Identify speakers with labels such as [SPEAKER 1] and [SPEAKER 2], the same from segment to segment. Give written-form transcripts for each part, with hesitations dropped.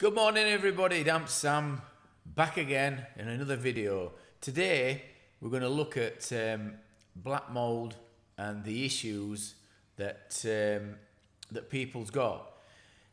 [SPEAKER 1] Good morning everybody, Damp Sam back again in another video. Today we're going to look at black mould and the issues that that people's got.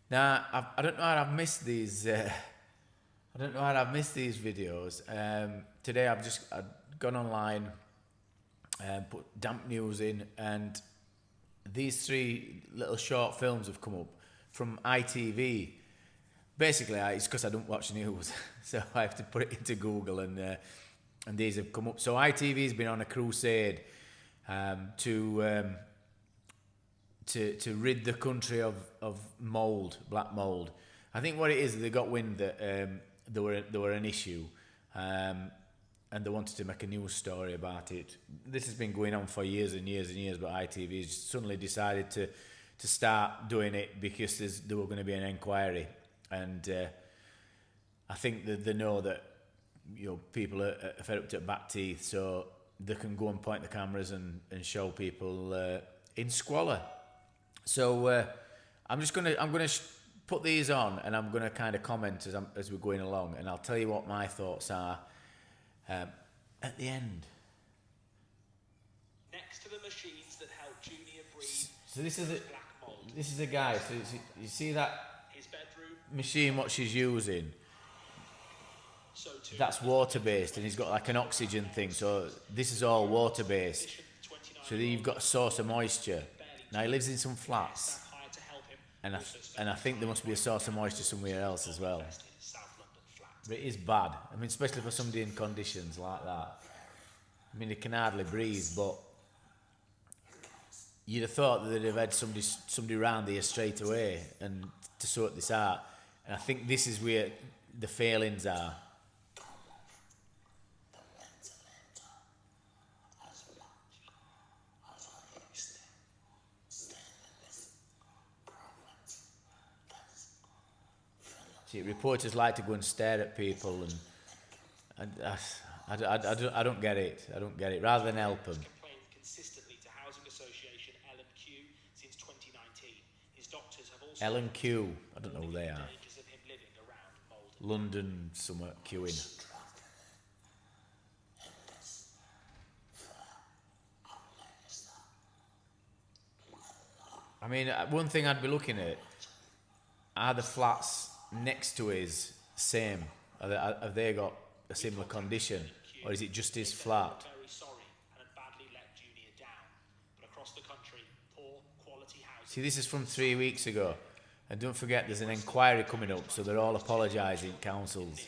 [SPEAKER 1] Now I don't know how I've missed these videos. Today I've gone online and put damp news in, and these three little short films have come up from ITV. Basically, it's because I don't watch news, so I have to put it into Google, and these have come up. So ITV's been on a crusade to rid the country of mould, black mould. I think what it is, they got wind that there were an issue, and they wanted to make a news story about it. This has been going on for years and years and years, but ITV suddenly decided to start doing it because there were going to be an inquiry. And I think that they know that people are fed up to back teeth, so they can go and point the cameras and show people in squalor. So I'm gonna put these on, and I'm gonna kind of comment as we're going along, and I'll tell you what my thoughts are at the end.
[SPEAKER 2] Next to the machines that help Junior breathe.
[SPEAKER 1] So this is a guy. So you see that machine what she's using, that's water based, and he's got like an oxygen thing, so this is all water based, so then you've got a source of moisture. Now he lives in some flats, and I think there must be a source of moisture somewhere else as well, but it is bad. I mean, especially for somebody in conditions like that. I mean, he can hardly breathe, but you'd have thought that they'd have had somebody round here straight away and to sort this out. And I think this is where the failings are. See, reporters like to go and stare at people, and I don't get it. I don't get it. Rather than help them.
[SPEAKER 2] Consistently to Housing Association L&Q since 2019. His doctors have also
[SPEAKER 1] L&Q, I don't know who they are. London somewhere queuing. I mean, one thing I'd be looking at, are the flats next to his same? Have they got a similar condition, or is it just his flat?
[SPEAKER 2] Very sorry and had badly let Junior down, but across the country, poor quality housing.
[SPEAKER 1] See, this is from 3 weeks ago. And don't forget, there's an inquiry coming up, so they're all apologising, councils.
[SPEAKER 3] This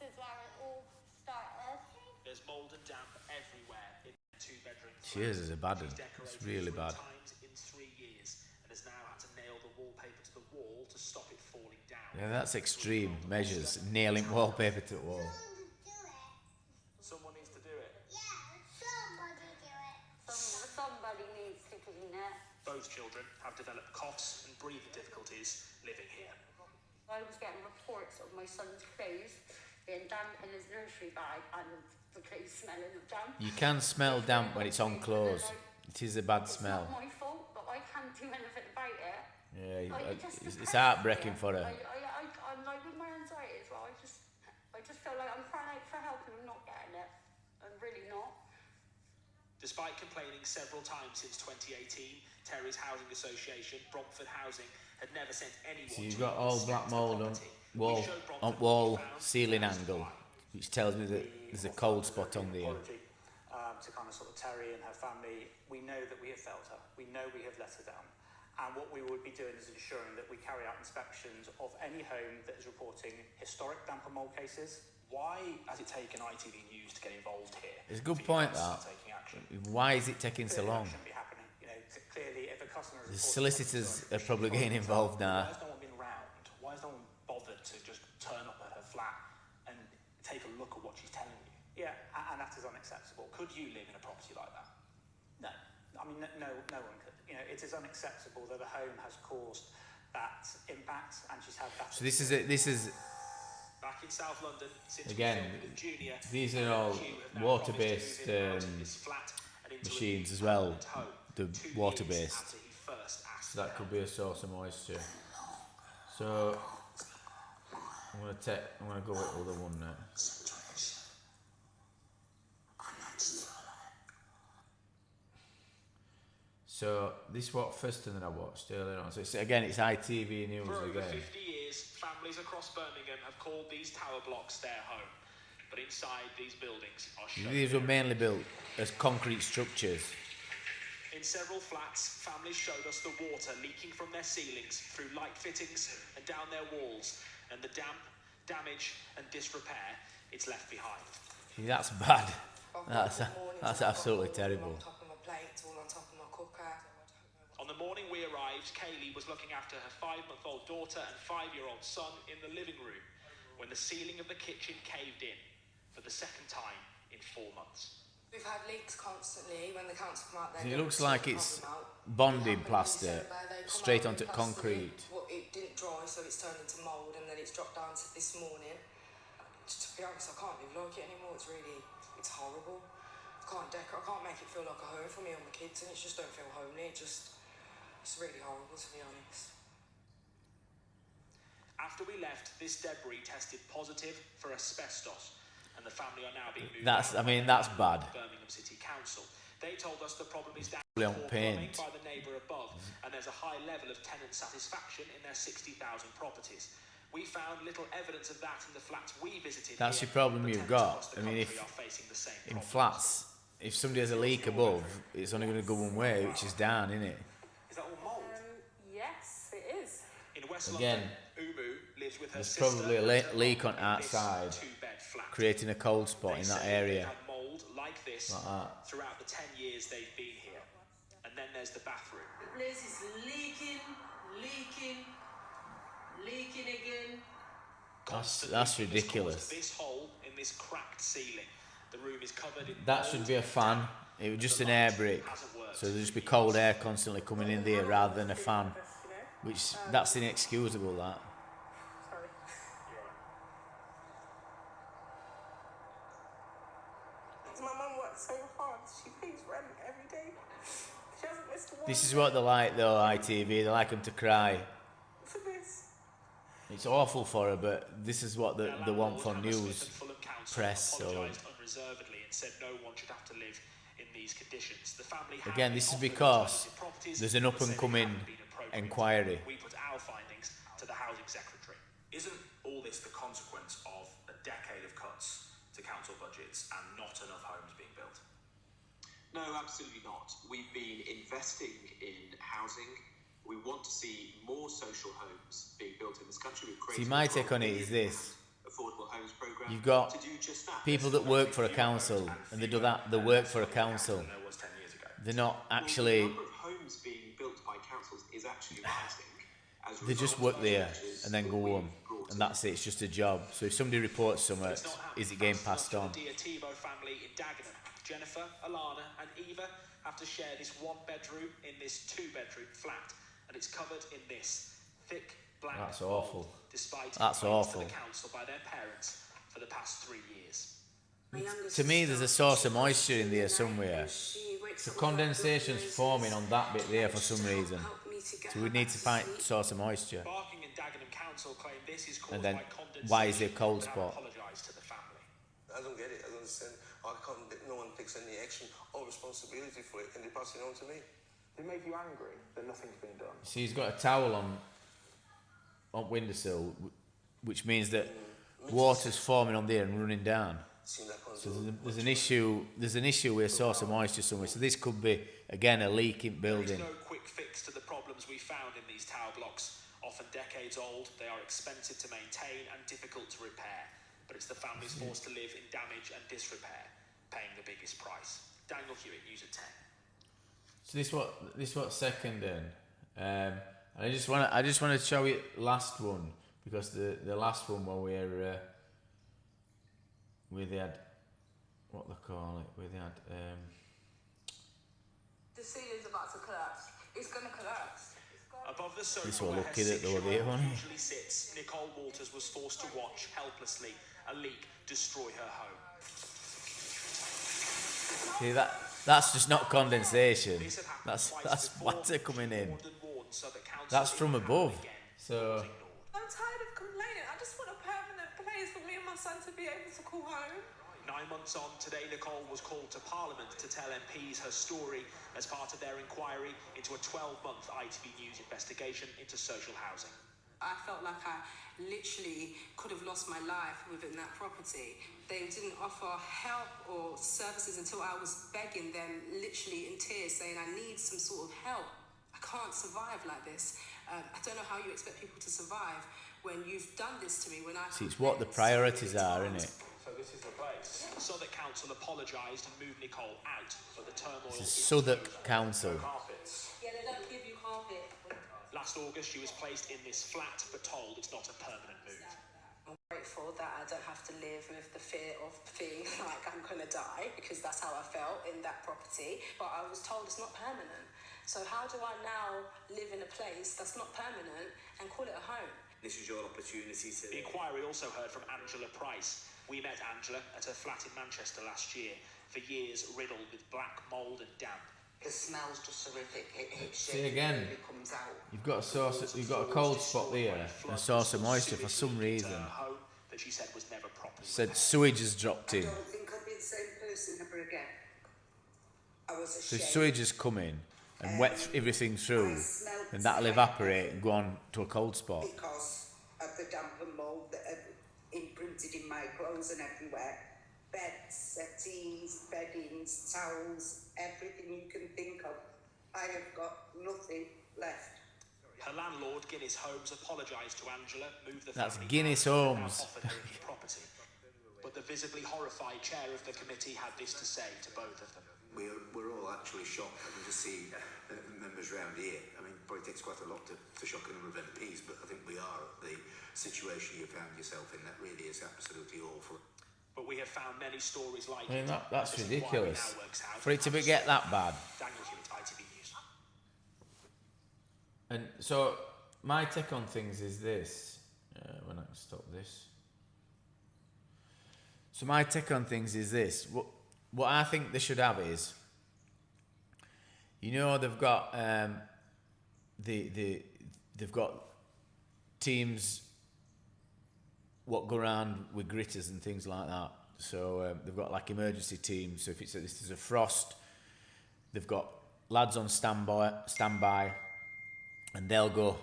[SPEAKER 3] is where it all started.
[SPEAKER 2] There's mould and damp everywhere in 2-bedroom.
[SPEAKER 1] Cheers is a bad one. It's really bad.
[SPEAKER 2] Times in 3 years, and has now had to nail the wallpaper to the wall to stop it falling down.
[SPEAKER 1] Yeah, that's extreme measures. Nailing wallpaper to the wall.
[SPEAKER 2] Someone needs to do it.
[SPEAKER 3] Yeah, somebody do it. Somebody needs to clean it.
[SPEAKER 2] Both children have developed coughs and breathing difficulties living here.
[SPEAKER 3] I was getting reports of my son's clothes being damp in his nursery bag and the clothes smelling of damp.
[SPEAKER 1] You can smell damp when it's on clothes. It is a bad smell.
[SPEAKER 3] It's not my fault, but I can't do anything about it.
[SPEAKER 1] Yeah, it's heartbreaking for her.
[SPEAKER 3] I'm like, with my anxiety as well, I just feel like I'm crying out for help and I'm not getting it. I'm really not.
[SPEAKER 2] Despite complaining several times since 2018, Terry's Housing Association, Bromford Housing, had never sent anyone.
[SPEAKER 1] So you've got all black mould on wall ceiling angle, which tells me that there's a cold spot on there.
[SPEAKER 4] To kind of sort of Terry and her family, we know that we have failed her. We know we have let her down. And what we would be doing is ensuring that we carry out inspections of any home that is reporting historic damp and mould cases.
[SPEAKER 2] Why has it taken ITV News to get involved here?
[SPEAKER 1] It's a good point, that. Why is it taking so long?
[SPEAKER 4] Clearly, if a customer
[SPEAKER 1] The solicitors are probably getting involved now.
[SPEAKER 2] Why has no one been round? Why has no one bothered to just turn up at her flat and take a look at what she's telling you?
[SPEAKER 4] Yeah, and that is unacceptable.
[SPEAKER 2] Could you live in a property like that?
[SPEAKER 4] No. I mean, no one could. It is unacceptable that a home has caused that impact, and she's had that.
[SPEAKER 1] So this is
[SPEAKER 2] back in South London. Since
[SPEAKER 1] again.
[SPEAKER 2] Junior,
[SPEAKER 1] These are all water-based machines as well. The water-based. So that could be a source of moisture. So I'm gonna go with the other one now. So this is what first thing that I watched earlier on. So it's ITV News
[SPEAKER 2] For over
[SPEAKER 1] again.
[SPEAKER 2] 50 years, families across Birmingham have called these tower blocks their home. But inside these buildings are
[SPEAKER 1] These were mainly built as concrete structures.
[SPEAKER 2] In several flats, families showed us the water leaking from their ceilings through light fittings and down their walls, and the damp, damage and disrepair it's left behind.
[SPEAKER 1] See, that's bad. That's absolutely terrible.
[SPEAKER 2] On the morning we arrived, Kaylee was looking after her 5-month-old daughter and 5-year-old son in the living room when the ceiling of the kitchen caved in for the second time in 4 months.
[SPEAKER 5] We've had leaks constantly when the council come out there.
[SPEAKER 1] It looks like it's bonded plaster straight onto concrete.
[SPEAKER 5] Well, it didn't dry, so it's turned into mould, and then it's dropped down to this morning. To be honest, I can't live like it anymore. It's horrible. I can't make it feel like a home for me and my kids, and it just don't feel homely. It's really horrible, to be honest.
[SPEAKER 2] After we left, this debris tested positive for asbestos, and the family are now being moved.
[SPEAKER 1] That's bad.
[SPEAKER 2] Birmingham City Council. They told us the problem is down to
[SPEAKER 1] Brilliant
[SPEAKER 2] poor plumbing
[SPEAKER 1] paint.
[SPEAKER 2] by the neighbour above, and there's a high level of tenant satisfaction in their 60,000 properties. We found little evidence of that in the flats we visited.
[SPEAKER 1] That's
[SPEAKER 2] here,
[SPEAKER 1] your problem
[SPEAKER 2] but
[SPEAKER 1] you've
[SPEAKER 2] tenants
[SPEAKER 1] got.
[SPEAKER 2] across the
[SPEAKER 1] I mean,
[SPEAKER 2] country are facing the same
[SPEAKER 1] in
[SPEAKER 2] problems.
[SPEAKER 1] flats, if somebody has a leak above, it's only going to go one way, which is down, isn't it?
[SPEAKER 2] Is that all mould?
[SPEAKER 3] Yes, it is.
[SPEAKER 2] In West
[SPEAKER 1] Again,
[SPEAKER 2] London, Umu lives with her
[SPEAKER 1] there's
[SPEAKER 2] sister
[SPEAKER 1] probably a
[SPEAKER 2] and her
[SPEAKER 1] leak
[SPEAKER 2] mum
[SPEAKER 1] on
[SPEAKER 2] in this
[SPEAKER 1] outside,
[SPEAKER 2] 2-bed flat.
[SPEAKER 1] creating a cold spot
[SPEAKER 2] They
[SPEAKER 1] in that
[SPEAKER 2] say
[SPEAKER 1] area.
[SPEAKER 2] they've had mould like this
[SPEAKER 1] Like that.
[SPEAKER 2] throughout the 10 years they've been here. And then there's the bathroom.
[SPEAKER 6] The place is leaking again.
[SPEAKER 1] That's ridiculous.
[SPEAKER 2] This hole in this cracked ceiling. The room is covered in
[SPEAKER 1] That
[SPEAKER 2] mould.
[SPEAKER 1] should be a fan. It was just an air brick, so there'd just be cold air constantly coming in there rather than a fan. Which that's inexcusable. That.
[SPEAKER 3] Sorry.
[SPEAKER 5] My mum works so hard. She pays rent every day. She hasn't missed one
[SPEAKER 1] This is what they like though. ITV. They like them to cry.
[SPEAKER 5] for this.
[SPEAKER 1] It's awful for her, but this is what
[SPEAKER 2] Their
[SPEAKER 1] they want for
[SPEAKER 2] landlord, Hammersmith
[SPEAKER 1] news.
[SPEAKER 2] and Fulham Council,
[SPEAKER 1] press or-
[SPEAKER 2] apologised unreservedly and said no one should have to live in these conditions. The family have
[SPEAKER 1] Again,
[SPEAKER 2] been
[SPEAKER 1] this is
[SPEAKER 2] offered
[SPEAKER 1] because
[SPEAKER 2] alternative properties,
[SPEAKER 1] there's an
[SPEAKER 2] but
[SPEAKER 1] up and
[SPEAKER 2] said it
[SPEAKER 1] coming
[SPEAKER 2] hadn't been appropriate.
[SPEAKER 1] inquiry.
[SPEAKER 2] We put our findings to the Housing Secretary.
[SPEAKER 7] Isn't all this the consequence of a decade of cuts to council budgets and not enough homes being built?
[SPEAKER 8] No, absolutely not. We've been investing in housing. We want to see more social homes being built in this country. We've created
[SPEAKER 1] my
[SPEAKER 8] a
[SPEAKER 1] take on it is
[SPEAKER 8] £12 billion
[SPEAKER 1] this.
[SPEAKER 8] affordable homes program.
[SPEAKER 1] You've got
[SPEAKER 8] to do just that.
[SPEAKER 1] People that work for a council, and they do that. They work for a council.
[SPEAKER 7] Than there was 10 years ago.
[SPEAKER 1] They're not
[SPEAKER 8] Well,
[SPEAKER 1] actually.
[SPEAKER 8] the number of homes being built by councils is actually rising. as a
[SPEAKER 1] They just
[SPEAKER 8] result
[SPEAKER 1] work
[SPEAKER 8] of
[SPEAKER 1] there
[SPEAKER 8] changes
[SPEAKER 1] and then
[SPEAKER 8] that
[SPEAKER 1] go
[SPEAKER 8] we've
[SPEAKER 1] home,
[SPEAKER 8] brought
[SPEAKER 1] and that's it. It's just a job. So if somebody reports somewhere,
[SPEAKER 2] It's not happening
[SPEAKER 1] is it getting
[SPEAKER 2] fast
[SPEAKER 1] passed
[SPEAKER 2] enough
[SPEAKER 1] on?
[SPEAKER 2] for the Diativo family in Dagenham. Jennifer, Alana and Eva have to share this 1-bedroom in this 2-bedroom flat, and it's covered in this thick black
[SPEAKER 1] That's
[SPEAKER 2] mould,
[SPEAKER 1] awful.
[SPEAKER 2] despite
[SPEAKER 1] That's
[SPEAKER 2] complaints
[SPEAKER 1] awful.
[SPEAKER 2] to the council by their parents for the past 3 years.
[SPEAKER 1] To me, there's a source of moisture in there somewhere. The condensation's forming on that bit there for some reason. So we need to find source of moisture.
[SPEAKER 2] Barking and Dagenham Council claim this is caused
[SPEAKER 1] And then
[SPEAKER 2] by condensation.
[SPEAKER 1] why is there a cold
[SPEAKER 2] and have
[SPEAKER 1] spot?
[SPEAKER 2] apologised to the family.
[SPEAKER 9] I don't get it. I don't understand. No one takes any action or responsibility for it, and they pass it on to me.
[SPEAKER 10] They make you angry that nothing's been done.
[SPEAKER 1] See, he's got a towel on windowsill, which means that water's forming on there and running down. So there's an issue. There's an issue with a source of moisture somewhere. So this could be again a leak in
[SPEAKER 2] There is
[SPEAKER 1] building.
[SPEAKER 2] no quick fix to the problems we found in these tower blocks. Often decades old, they are expensive to maintain and difficult to repair. But it's the families forced to live in damage and disrepair, paying the biggest price. Daniel Hewitt, News at 10.
[SPEAKER 1] So this what second then. And I just want to show you last one because the last one where they had what they call it, where they had
[SPEAKER 5] The ceiling's about to collapse. It's going to collapse.
[SPEAKER 2] Above the sofa
[SPEAKER 1] This one
[SPEAKER 2] where her
[SPEAKER 1] lucky that they were there,
[SPEAKER 2] 6-year-old
[SPEAKER 1] wasn't it?
[SPEAKER 2] usually sits, Nicole Walters was forced to watch helplessly a leak destroy her home.
[SPEAKER 1] see that's just not condensation.
[SPEAKER 2] This had happened
[SPEAKER 1] That's
[SPEAKER 2] twice before.
[SPEAKER 1] water coming in.
[SPEAKER 2] Warned and warned, so that council
[SPEAKER 1] That's from
[SPEAKER 2] didn't
[SPEAKER 1] above.
[SPEAKER 2] happen again.
[SPEAKER 1] So
[SPEAKER 2] It was ignored.
[SPEAKER 5] I'm tired of complaining. I just want a permanent place for me and my son to be able to call home.
[SPEAKER 2] 9 months on, today Nicole was called to Parliament to tell MPs her story as part of their inquiry into a 12-month ITV News investigation into social housing.
[SPEAKER 5] I felt like I literally could have lost my life within that property. They didn't offer help or services until I was begging them, literally in tears, saying I need some sort of help. I can't survive like this. I don't know how you expect people to survive when you've done this to me. When I
[SPEAKER 1] See, it's what the priorities are, isn't it?
[SPEAKER 10] So this is the place.
[SPEAKER 2] Southwark Council apologised and moved Nicole out, but the turmoil
[SPEAKER 1] It's
[SPEAKER 2] is
[SPEAKER 1] Southwark Council.
[SPEAKER 10] Carpets.
[SPEAKER 5] Yeah, they don't give you carpet.
[SPEAKER 2] Last August, she was placed in this flat, but told it's not a permanent move.
[SPEAKER 5] I'm grateful that I don't have to live with the fear of feeling like I'm going to die, because that's how I felt in that property. But I was told it's not permanent. So how do I now live in a place that's not permanent and call it a home?
[SPEAKER 11] This is your opportunity to...
[SPEAKER 2] The inquiry also heard from Angela Price. We met Angela at her flat in Manchester last year, for years riddled with black mould and damp.
[SPEAKER 12] The smell's just horrific. It
[SPEAKER 1] See again,
[SPEAKER 12] really comes out.
[SPEAKER 1] you've got a cold spot there, a source of moisture for some reason.
[SPEAKER 2] Home that she said was never properly
[SPEAKER 1] Said sewage has dropped in.
[SPEAKER 12] I don't think I'll be the same person ever again. I was
[SPEAKER 1] So
[SPEAKER 12] ashamed.
[SPEAKER 1] sewage has come in and wet everything through, and that'll evaporate and go on to a cold spot.
[SPEAKER 12] Because of the damp and mould that had imprinted in my clothes and everywhere. Beds, settees, beddings, towels, everything you can think of. I have got nothing left.
[SPEAKER 2] Her landlord, Guinness Homes, apologised to Angela, moved the
[SPEAKER 1] That's
[SPEAKER 2] family
[SPEAKER 1] Guinness
[SPEAKER 2] out, and
[SPEAKER 1] Homes.
[SPEAKER 2] now offered her the property. But the visibly horrified chair of the committee had this to say to both of them.
[SPEAKER 11] We're all actually shocked. I mean, to see members round here. I mean, it probably takes quite a lot to shock a number of MPs, but I think we are at the situation you found yourself in. That really is absolutely awful.
[SPEAKER 2] But we have found many stories like
[SPEAKER 1] I mean,
[SPEAKER 2] it.
[SPEAKER 1] that's
[SPEAKER 2] This inquiry
[SPEAKER 1] ridiculous.
[SPEAKER 2] now works out
[SPEAKER 1] For it to
[SPEAKER 2] and
[SPEAKER 1] get that bad.
[SPEAKER 2] Daniel Hewitt, ITV News.
[SPEAKER 1] And so, my take on things is this. When I can stop this. So my take on things is this. What I think they should have is, you know, they've got they've got teams what go around with gritters and things like that. So they've got like emergency teams. So if there's a frost, they've got lads on standby, and they'll go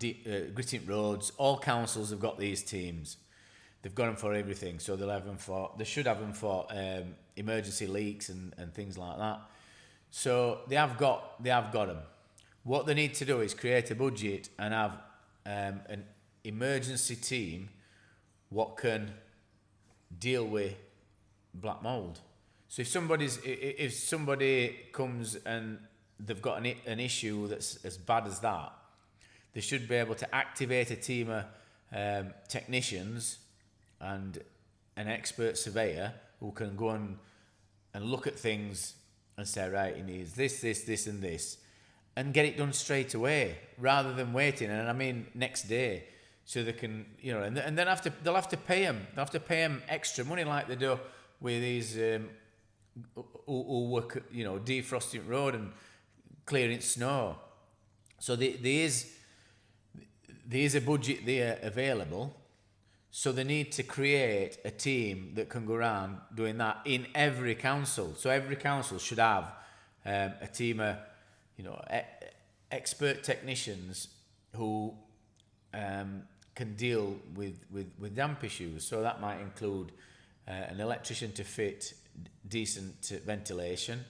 [SPEAKER 1] gritting roads. All councils have got these teams. They've got them for everything. So they should have them for emergency leaks and things like that. So they have got them. What they need to do is create a budget and have an emergency team what can deal with black mould. So if somebody comes and they've got an issue that's as bad as that, they should be able to activate a team of technicians and an expert surveyor who can go and look at things and say, right, he needs this, and this, and get it done straight away rather than waiting. And I mean next day, so they can, you know, and then they'll have to pay them. They'll have to pay them extra money like they do with these who work, you know, defrosting road and clearing snow. So there is a budget there available. So they need to create a team that can go around doing that in every council. So every council should have a team of, you know, expert technicians who can deal with damp issues. So that might include an electrician to fit decent ventilation.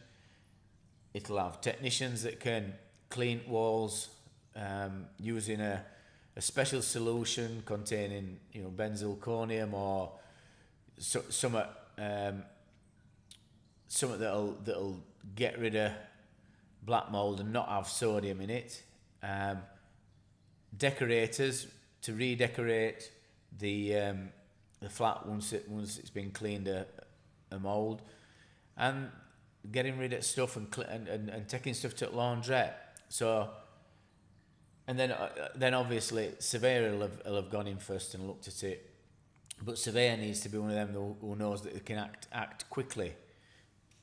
[SPEAKER 1] It'll have technicians that can clean walls using a special solution containing, you know, benzalkonium or something that'll get rid of black mould and not have sodium in it. Decorators to redecorate the flat once it's been cleaned of mould, and getting rid of stuff and taking stuff to laundrette. So. And then obviously surveyor will have gone in first and looked at it, but surveyor needs to be one of them who knows that they can act quickly.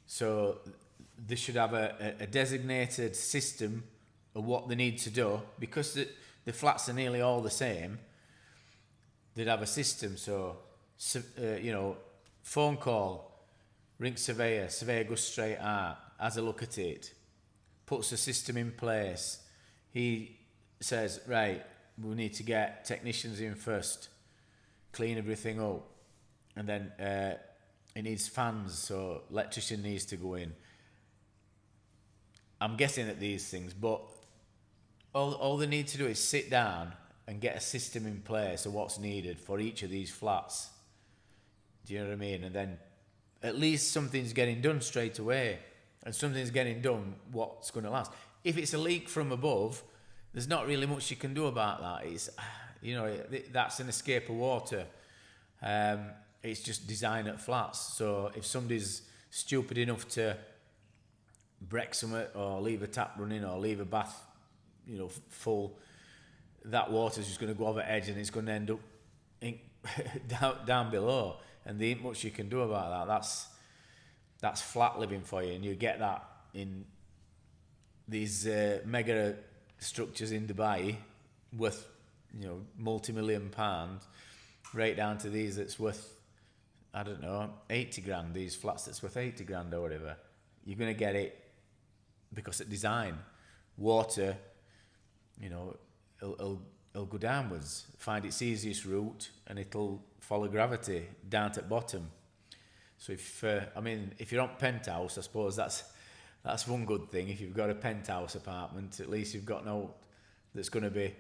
[SPEAKER 1] So they should have a designated system of what they need to do, because the flats are nearly all the same, they'd have a system. So, phone call, ring surveyor goes straight out, has a look at it, puts a system in place. He says, right, we need to get technicians in first, clean everything up, and then it needs fans, so electrician needs to go in. I'm guessing at these things, but all they need to do is sit down and get a system in place of what's needed for each of these flats. Do you know what I mean? And then at least something's getting done straight away, and something's getting done what's going to last. If it's a leak from above, there's not really much you can do about that. It's, that's an escape of water. It's just design at flats. So if somebody's stupid enough to break something or leave a tap running or leave a bath, full, that water's just going to go over the edge and it's going to end up down below. And there ain't much you can do about that. That's flat living for you, and you get that in these mega structures in Dubai worth, multi-million pounds, right down to these that's worth, I don't know, 80 grand. These flats that's worth 80 grand or whatever. You're going to get it because of design. Water, it'll go downwards, find its easiest route, and it'll follow gravity down to the bottom. So if you're on penthouse, I suppose that's one good thing. If you've got a penthouse apartment, at least you've got no that's going to be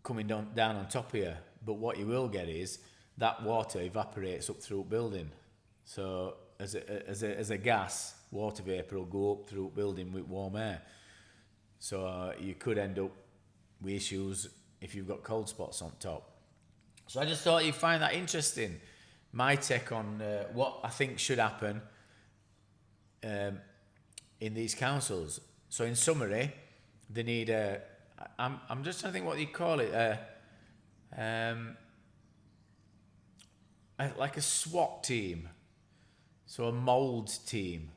[SPEAKER 1] coming down on top of you. But what you will get is that water evaporates up through the building. So as a gas, water vapour will go up through the building with warm air. So you could end up with issues if you've got cold spots on top. So I just thought you'd find that interesting. My take on what I think should happen in these councils. So in summary, they need I'm just trying to think what you call it. Like a SWAT team. So a mould team,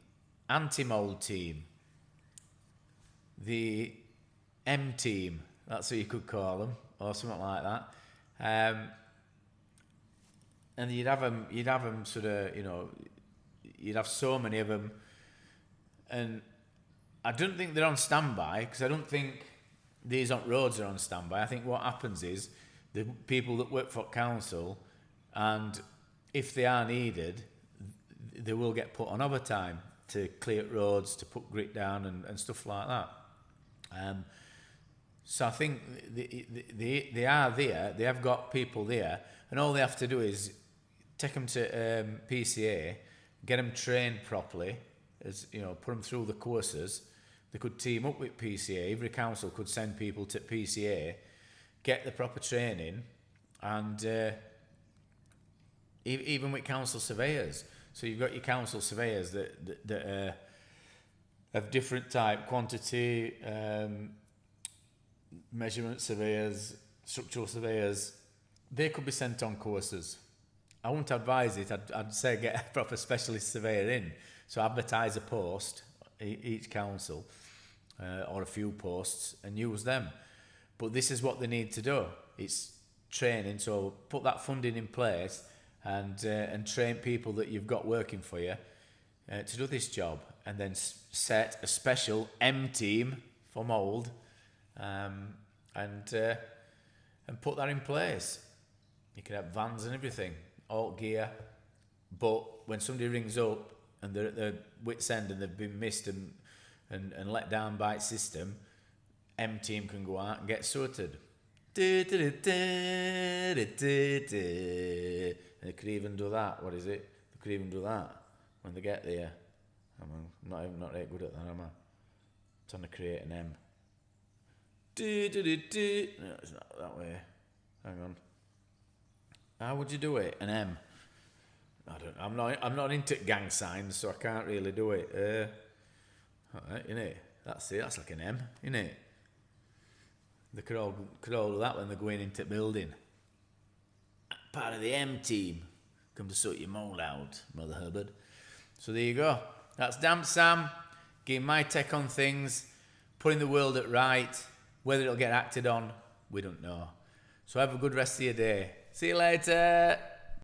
[SPEAKER 1] anti-mould team. The M team, that's what you could call them, or something like that. And you'd have them sort of, you'd have so many of them. And I don't think they're on standby, because I don't think these roads are on standby. I think what happens is the people that work for council, and if they are needed, they will get put on overtime to clear roads, to put grit down and stuff like that. So I think they are there. They have got people there, and all they have to do is take them to PCA, get them trained properly, put them through the courses. They could team up with PCA. Every council could send people to PCA, get the proper training, and even with council surveyors. So you've got your council surveyors that of different type, quantity, measurement surveyors, structural surveyors. They could be sent on courses. I wouldn't advise it. I'd say get a proper specialist surveyor in. So advertise a post, each council, or a few posts, and use them. But this is what they need to do. It's training. So put that funding in place and train people that you've got working for you to do this job, and then set a special M team for Mould, and put that in place. You can have vans and everything, all gear, but when somebody rings up and they're at their wit's end and they've been missed and let down by its system, M team can go out and get sorted. And they could even do that. What is it? They could even do that when they get there. I'm not that good at that, am I? Trying to create an M. No, it's not that way. Hang on. How would you do it? An M. I'm not into gang signs, so I can't really do it. Alright, innit? That's it. That's like an M, innit? They could all do that when they're going into building. Part of the M team. Come to sort your mould out, Mother Hubbard. So there you go. That's Damp Sam, giving my take on things, putting the world at right, Whether it'll get acted on, we don't know. So have a good rest of your day. See you later.